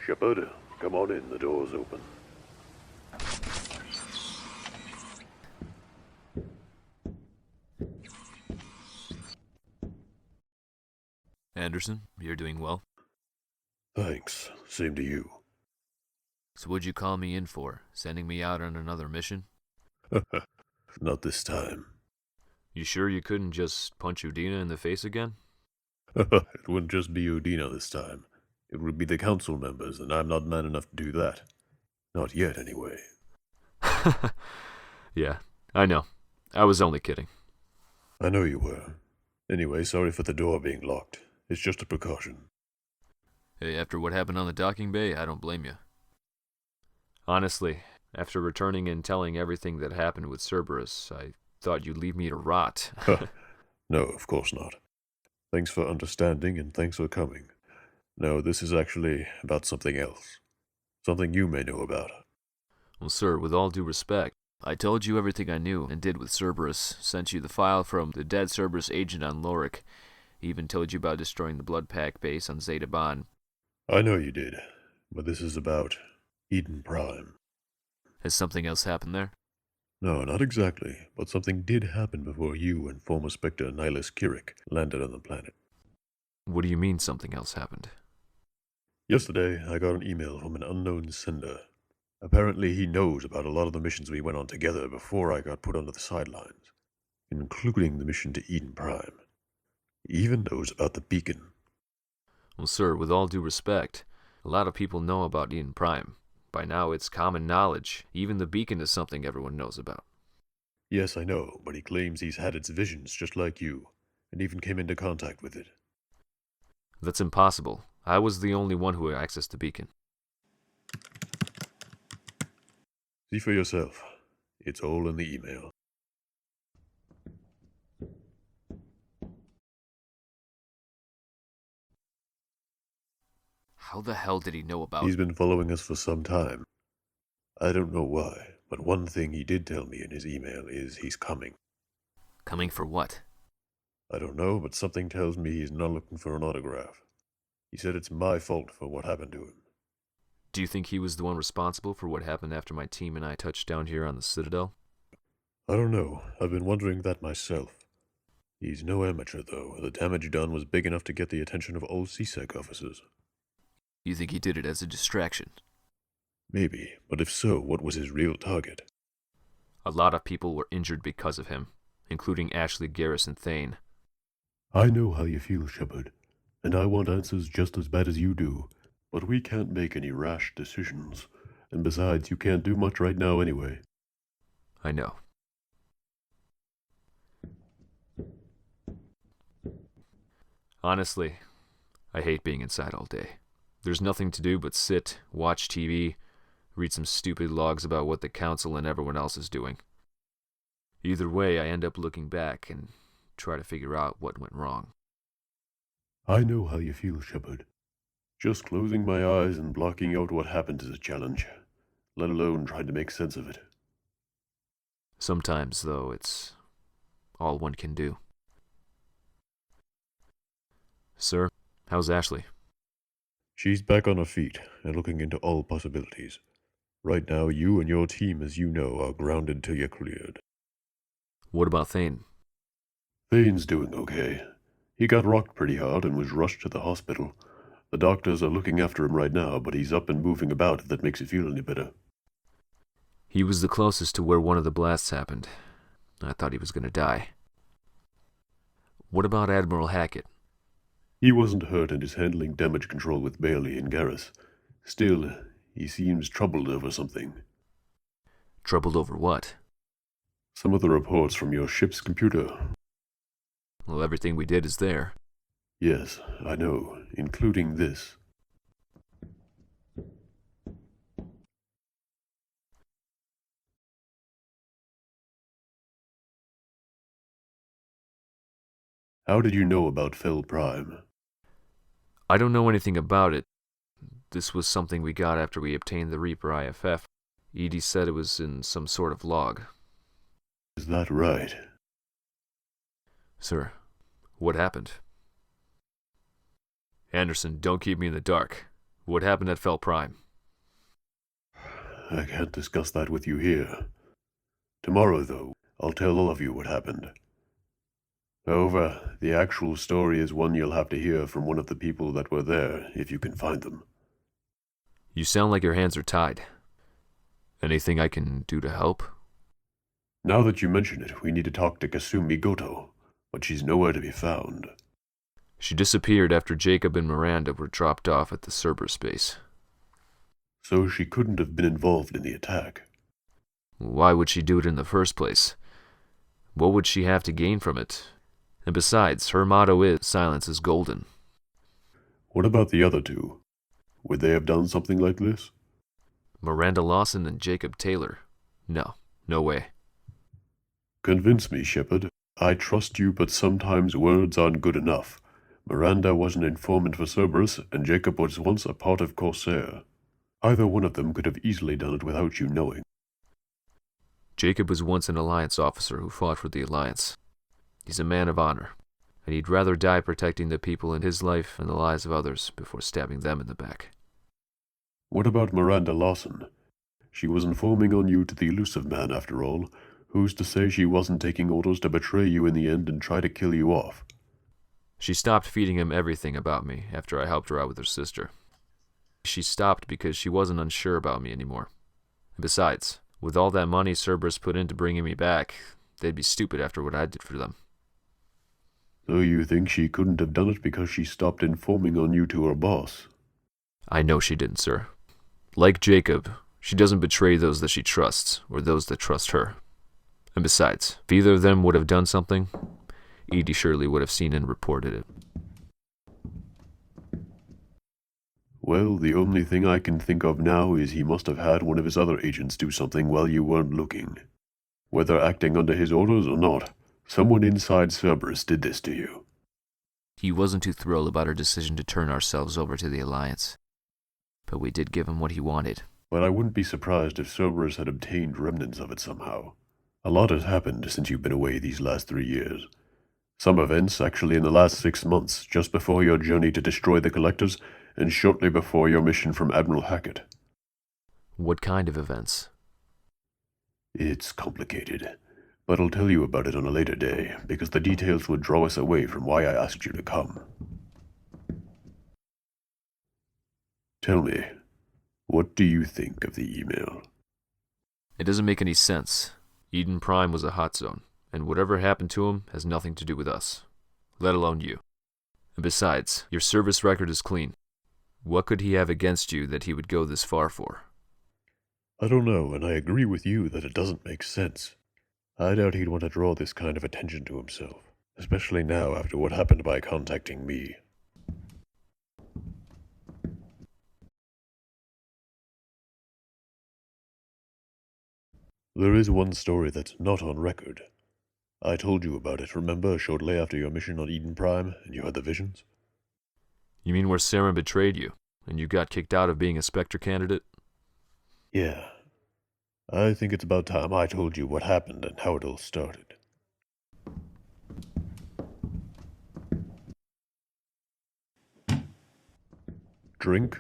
Shepard, come on in, the door's open. Anderson, you're doing well. Thanks, same to you. So what'd you call me in for? Sending me out on another mission? Not this time. You sure you couldn't just punch Udina in the face again? It wouldn't just be Udina this time. It would be the council members, and I'm not man enough to do that. Not yet, anyway. Yeah, I know. I was only kidding. I know you were. Anyway, sorry for the door being locked. It's just a precaution. Hey, after what happened on the docking bay, I don't blame you. Honestly, after returning and telling everything that happened with Cerberus, I thought you'd leave me to rot. No, of course not. Thanks for understanding, and thanks for coming. No, this is actually about something else. Something you may know about. Well, sir, with all due respect, I told you everything I knew and did with Cerberus, sent you the file from the dead Cerberus agent on Lorik, even told you about destroying the Blood Pack base on Zeta Bon. I know you did, but this is about Eden Prime. Has something else happened there? No, not exactly, but something did happen before you and former Spectre Nihilus Kirik landed on the planet. What do you mean something else happened? Yesterday, I got an email from an unknown sender. Apparently, he knows about a lot of the missions we went on together before I got put onto the sidelines, including the mission to Eden Prime. He even knows about the beacon. Well, sir, with all due respect, a lot of people know about Eden Prime. By now, it's common knowledge. Even the beacon is something everyone knows about. Yes, I know, but he claims he's had its visions just like you, and even came into contact with it. That's impossible. I was the only one who accessed the beacon. See for yourself. It's all in the email. How the hell did he know about... He's been following us for some time. I don't know why, but one thing he did tell me in his email is he's coming. Coming for what? I don't know, but something tells me he's not looking for an autograph. He said it's my fault for what happened to him. Do you think he was the one responsible for what happened after my team and I touched down here on the Citadel? I don't know. I've been wondering that myself. He's no amateur, though. The damage done was big enough to get the attention of all CSEC officers. You think he did it as a distraction? Maybe, but if so, what was his real target? A lot of people were injured because of him, including Ashley, Garrus, and Thane. I know how you feel, Shepard, and I want answers just as bad as you do, but we can't make any rash decisions, and besides, you can't do much right now anyway. I know. Honestly, I hate being inside all day. There's nothing to do but sit, watch TV, read some stupid logs about what the Council and everyone else is doing. Either way, I end up looking back and try to figure out what went wrong. I know how you feel, Shepard. Just closing my eyes and blocking out what happened is a challenge, let alone trying to make sense of it. Sometimes, though, it's all one can do. Sir, how's Ashley? She's back on her feet and looking into all possibilities. Right now, you and your team, as you know, are grounded till you're cleared. What about Thane? Thane's doing okay. He got rocked pretty hard and was rushed to the hospital. The doctors are looking after him right now, but he's up and moving about if that makes you feel any better. He was the closest to where one of the blasts happened. I thought he was going to die. What about Admiral Hackett? He wasn't hurt and is handling damage control with Bailey and Garrus. Still, he seems troubled over something. Troubled over what? Some of the reports from your ship's computer. Well, everything we did is there. Yes, I know, including this. How did you know about Fehl Prime? I don't know anything about it. This was something we got after we obtained the Reaper IFF. Edie said it was in some sort of log. Is that right? Sir, what happened? Anderson, don't keep me in the dark. What happened at Fehl Prime? I can't discuss that with you here. Tomorrow, though, I'll tell all of you what happened. However, the actual story is one you'll have to hear from one of the people that were there, if you can find them. You sound like your hands are tied. Anything I can do to help? Now that you mention it, we need to talk to Kasumi Goto, but she's nowhere to be found. She disappeared after Jacob and Miranda were dropped off at the Cerberus base. So she couldn't have been involved in the attack. Why would she do it in the first place? What would she have to gain from it? And besides, her motto is, silence is golden. What about the other two? Would they have done something like this? Miranda Lawson and Jacob Taylor. No way. Convince me, Shepard. I trust you, but sometimes words aren't good enough. Miranda was an informant for Cerberus, and Jacob was once a part of Corsair. Either one of them could have easily done it without you knowing. Jacob was once an Alliance officer who fought for the Alliance. He's a man of honor, and he'd rather die protecting the people in his life and the lives of others before stabbing them in the back. What about Miranda Lawson? She was informing on you to the elusive man, after all. Who's to say she wasn't taking orders to betray you in the end and try to kill you off? She stopped feeding him everything about me after I helped her out with her sister. She stopped because she wasn't unsure about me anymore. And besides, with all that money Cerberus put into bringing me back, they'd be stupid after what I did for them. So you think she couldn't have done it because she stopped informing on you to her boss? I know she didn't, sir. Like Jacob, she doesn't betray those that she trusts, or those that trust her. And besides, if either of them would have done something, Edie surely would have seen and reported it. Well, the only thing I can think of now is he must have had one of his other agents do something while you weren't looking. Whether acting under his orders or not, someone inside Cerberus did this to you. He wasn't too thrilled about our decision to turn ourselves over to the Alliance. But we did give him what he wanted. But I wouldn't be surprised if Cerberus had obtained remnants of it somehow. A lot has happened since you've been away these last 3 years. Some events actually in the last 6 months, just before your journey to destroy the Collectors, and shortly before your mission from Admiral Hackett. What kind of events? It's complicated, but I'll tell you about it on a later day, because the details would draw us away from why I asked you to come. Tell me, what do you think of the email? It doesn't make any sense. Eden Prime was a hot zone, and whatever happened to him has nothing to do with us, let alone you. And besides, your service record is clean. What could he have against you that he would go this far for? I don't know, and I agree with you that it doesn't make sense. I doubt he'd want to draw this kind of attention to himself, especially now after what happened by contacting me. There is one story that's not on record. I told you about it, remember, shortly after your mission on Eden Prime, and you had the visions? You mean where Saren betrayed you, and you got kicked out of being a Spectre candidate? Yeah. I think it's about time I told you what happened and how it all started. Drink?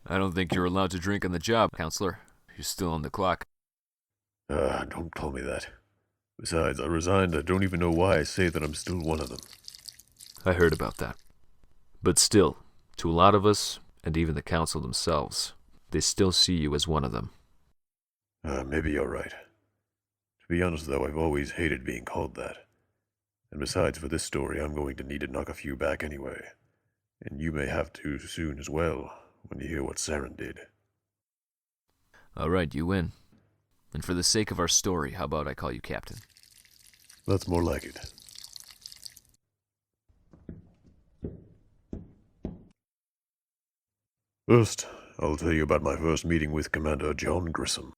I don't think you're allowed to drink on the job, Counselor. You're still on the clock. Don't call me that. Besides, I resigned. I don't even know why I say that I'm still one of them. I heard about that. But still, to a lot of us, and even the Council themselves, they still see you as one of them. Maybe you're right. To be honest, though, I've always hated being called that. And besides, for this story, I'm going to need to knock a few back anyway. And you may have to soon as well, when you hear what Saren did. All right, you win. And for the sake of our story, how about I call you Captain? That's more like it. First, I'll tell you about my first meeting with Commander John Grissom.